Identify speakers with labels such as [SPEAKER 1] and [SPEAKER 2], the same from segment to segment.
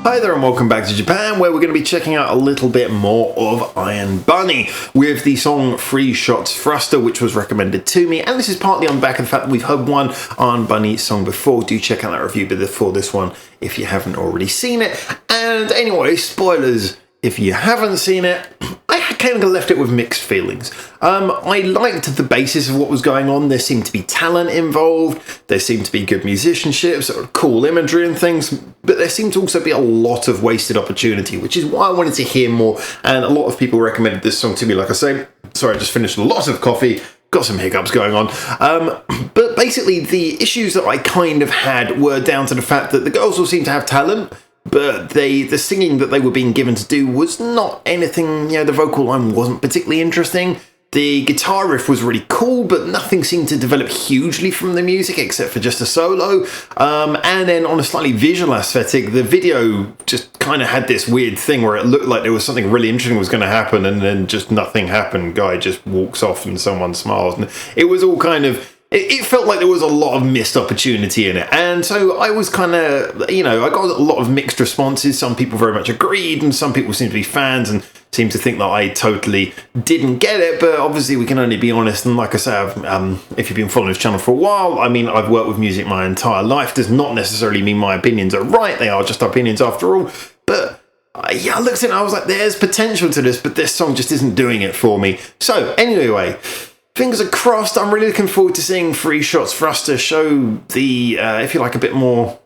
[SPEAKER 1] Hi there and welcome back to Japan, where we're going to be checking out a little bit more of IRONBUNNY with the song Free Shots Thruster, which was recommended to me, and this is partly on the back of the fact that we've heard one IRONBUNNY song before. Do check out that review before this one if you haven't already seen it. And anyway, spoilers if you haven't seen it. I kind of left it with mixed feelings. I liked the basis of what was going on. There seemed to be talent involved, there seemed to be good musicianship, sort of cool imagery and things, but there seemed to also be a lot of wasted opportunity, which is why I wanted to hear more, and a lot of people recommended this song to me, like I say. Sorry, I just finished a lot of coffee, got some hiccups going on. But basically, the issues that I kind of had were down to the fact that the girls all seemed to have talent, but the singing that they were being given to do was not anything, the vocal line wasn't particularly interesting. The guitar riff was really cool, but nothing seemed to develop hugely from the music except for just a solo. And then on a slightly visual aesthetic, the video just kind of had this weird thing where it looked like there was something really interesting was going to happen, and then just nothing happened. Guy just walks off and someone smiles. And it was all kind of... It felt like there was a lot of missed opportunity in it. And so I was kind of, I got a lot of mixed responses. Some people very much agreed, and some people seemed to be fans and seemed to think that I totally didn't get it. But obviously we can only be honest. And like I say, if you've been following this channel for a while, I've worked with music my entire life. Does not necessarily mean my opinions are right. They are just opinions after all. But I looked at it and I was like, there's potential to this, but this song just isn't doing it for me. So anyway, fingers are crossed. I'm really looking forward to seeing Free Shots Thruster show the, if you like, a bit more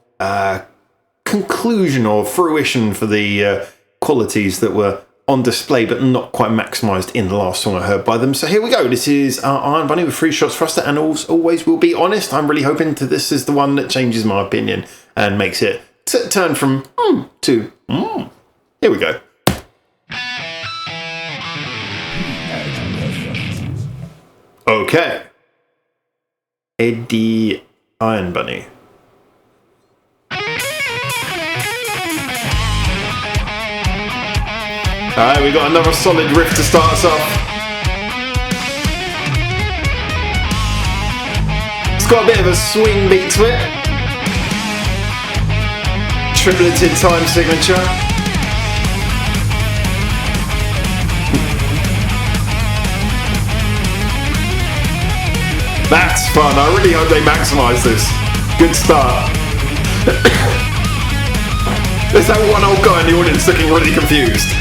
[SPEAKER 1] conclusion or fruition for the qualities that were on display but not quite maximised in the last song I heard by them. So here we go. This is IRONBUNNY with Free Shots Thruster, and always will be honest. I'm really hoping that this is the one that changes my opinion and makes it turn from to Here we go. Okay. Eddie IRONBUNNY. Alright, we got another solid riff to start us off. It's got a bit of a swing beat to it. Tripleted time signature. That's fun. I really hope they maximise this. Good start. There's that one old guy in the audience looking really confused.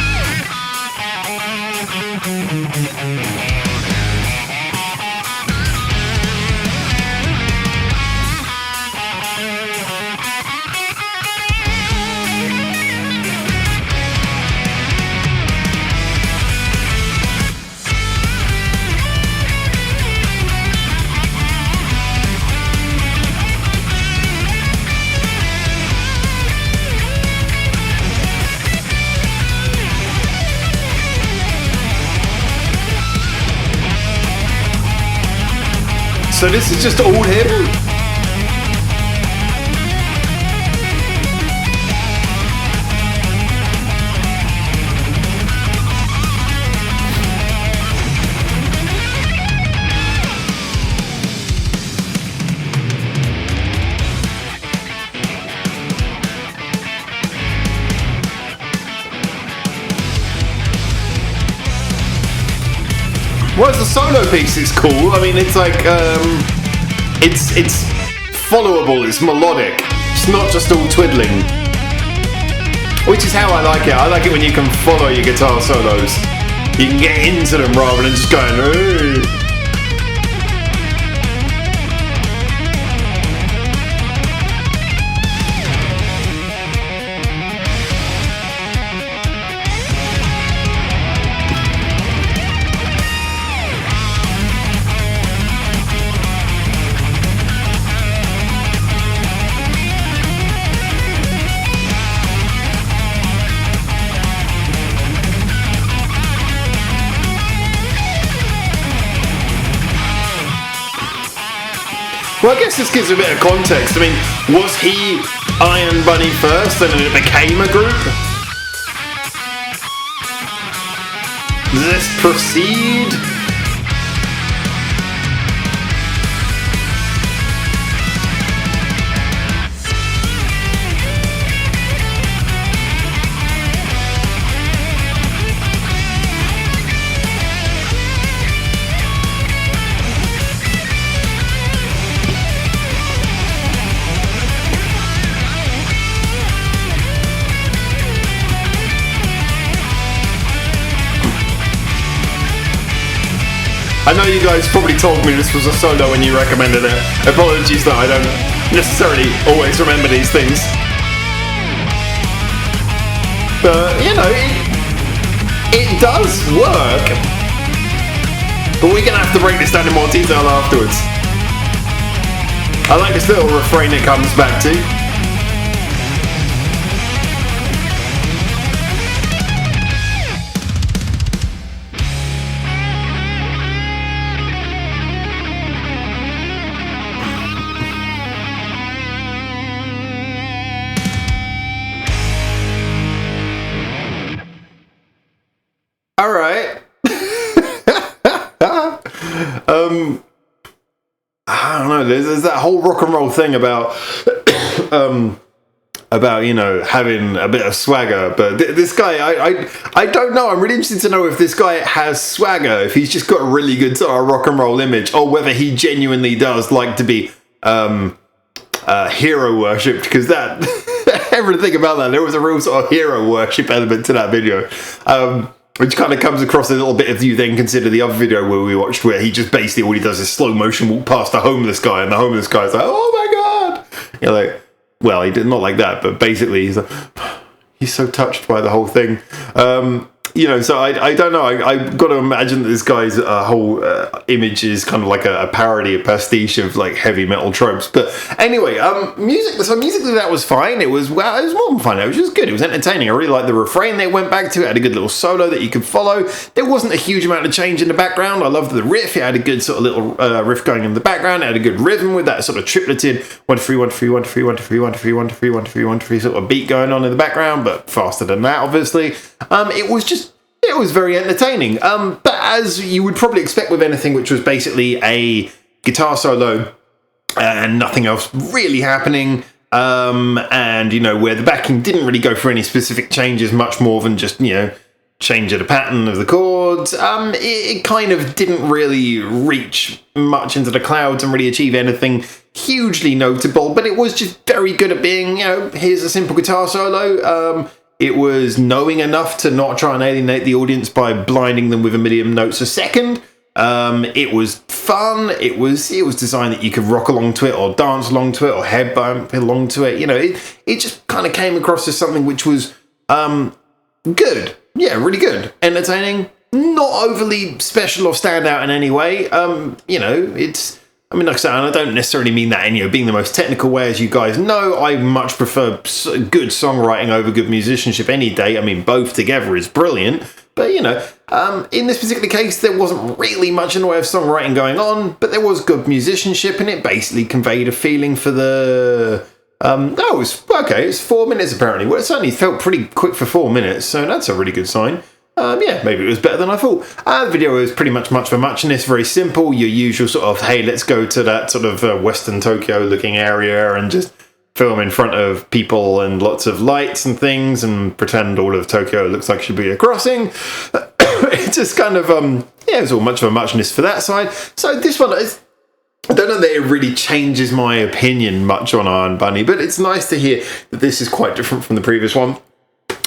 [SPEAKER 1] So this is just all him? Whereas the solo piece is cool. It's like, it's followable, it's melodic. It's not just all twiddling. Which is how I like it. I like it when you can follow your guitar solos. You can get into them rather than just going, ooh. Well, I guess this gives a bit of context. Was he IRONBUNNY first and then it became a group? Does this proceed? I know you guys probably told me this was a solo when you recommended it. Apologies that I don't necessarily always remember these things. But, you know, it does work. But we're going to have to break this down in more detail afterwards. I like this little refrain it comes back to. All right. I don't know. There's that whole rock and roll thing about, you know, having a bit of swagger. But this guy, I don't know. I'm really interested to know if this guy has swagger, if he's just got a really good sort of rock and roll image, or whether he genuinely does like to be hero worshipped. Because that, everything about that, there was a real sort of hero worship element to that video. Which kind of comes across a little bit if you then consider the other video where we watched, where he just basically all he does is slow motion walk past a homeless guy, and the homeless guy's like, "Oh my god!" You're like, well, he did not like that, but basically he's like, he's so touched by the whole thing. You know, so I don't know. I've got to imagine that this guy's whole image is kind of like a parody, a pastiche of like heavy metal tropes. But anyway, musically that was fine. It was more than fun. It was just good. It was entertaining. I really liked the refrain they went back to. It had a good little solo that you could follow. There wasn't a huge amount of change in the background. I loved the riff. It had a good sort of little riff going in the background. It had a good rhythm with that sort of tripleted 1 2 3 1 2 3 1 2 3 1 2 3 1 2 3 1 2 3 1 2 3 1 2 3 sort of beat going on in the background, but faster than that, obviously. It was very entertaining. But as you would probably expect with anything which was basically a guitar solo and nothing else really happening, and, you know, where the backing didn't really go for any specific changes, much more than just, you know, change of the pattern of the chords, it kind of didn't really reach much into the clouds and really achieve anything hugely notable, but it was just very good at being, you know, here's a simple guitar solo. It was knowing enough to not try and alienate the audience by blinding them with a million notes a second. It was fun. It was designed that you could rock along to it, or dance along to it, or headbump along to it. You know, it just kind of came across as something which was good. Yeah, really good. Entertaining. Not overly special or stand out in any way. You know, I mean, like I said, and I don't necessarily mean that in, you know, being the most technical way, as you guys know. I much prefer good songwriting over good musicianship any day. I mean, both together is brilliant. But, you know, in this particular case, there wasn't really much in the way of songwriting going on, but there was good musicianship, and it basically conveyed a feeling for the... it's 4 minutes apparently. Well, it certainly felt pretty quick for 4 minutes, so that's a really good sign. Yeah, maybe it was better than I thought. The video was pretty much for muchness, very simple, your usual sort of, hey, let's go to that sort of Western Tokyo looking area and just film in front of people and lots of lights and things and pretend all of Tokyo looks like it should be a crossing. It's just kind of, it was all much of a muchness for that side. So this one is... I don't know that it really changes my opinion much on Iron Bunny, but it's nice to hear that this is quite different from the previous one.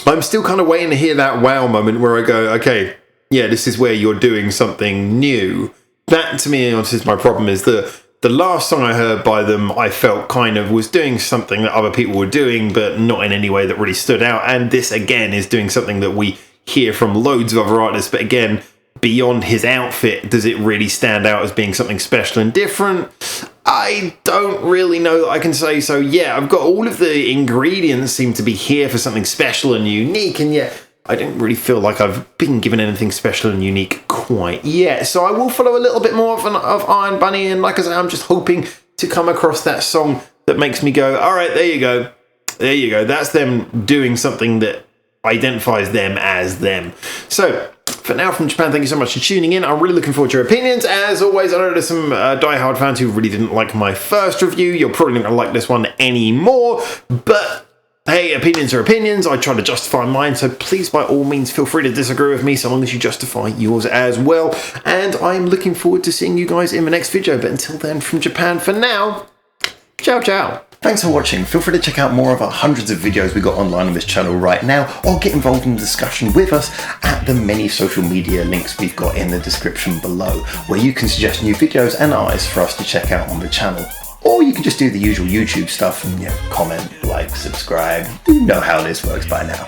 [SPEAKER 1] I'm still kind of waiting to hear that wow moment where I go, okay, yeah, this is where you're doing something new. That, to me, honestly, is my problem, is that the last song I heard by them, I felt kind of was doing something that other people were doing, but not in any way that really stood out. And this, again, is doing something that we hear from loads of other artists, but again, beyond his outfit, does it really stand out as being something special and different? I don't really know that I can say so. Yeah, I've got all of the ingredients seem to be here for something special and unique, and yet I don't really feel like I've been given anything special and unique quite yet. So I will follow a little bit more of Iron Bunny, and like I say, I'm just hoping to come across that song that makes me go, all right, there you go. There you go. That's them doing something that identifies them as them. So for now, from Japan, thank you so much for tuning in. I'm really looking forward to your opinions. As always, I know there's some diehard fans who really didn't like my first review. You're probably not going to like this one anymore, but hey, opinions are opinions. I try to justify mine, so please, by all means, feel free to disagree with me, so long as you justify yours as well. And I'm looking forward to seeing you guys in the next video. But until then, from Japan, for now, ciao, ciao.
[SPEAKER 2] Thanks for watching. Feel free to check out more of our hundreds of videos we got online on this channel right now, or get involved in the discussion with us at the many social media links we've got in the description below, where you can suggest new videos and artists for us to check out on the channel. Or you can just do the usual YouTube stuff and comment, like, subscribe. You know how this works by now.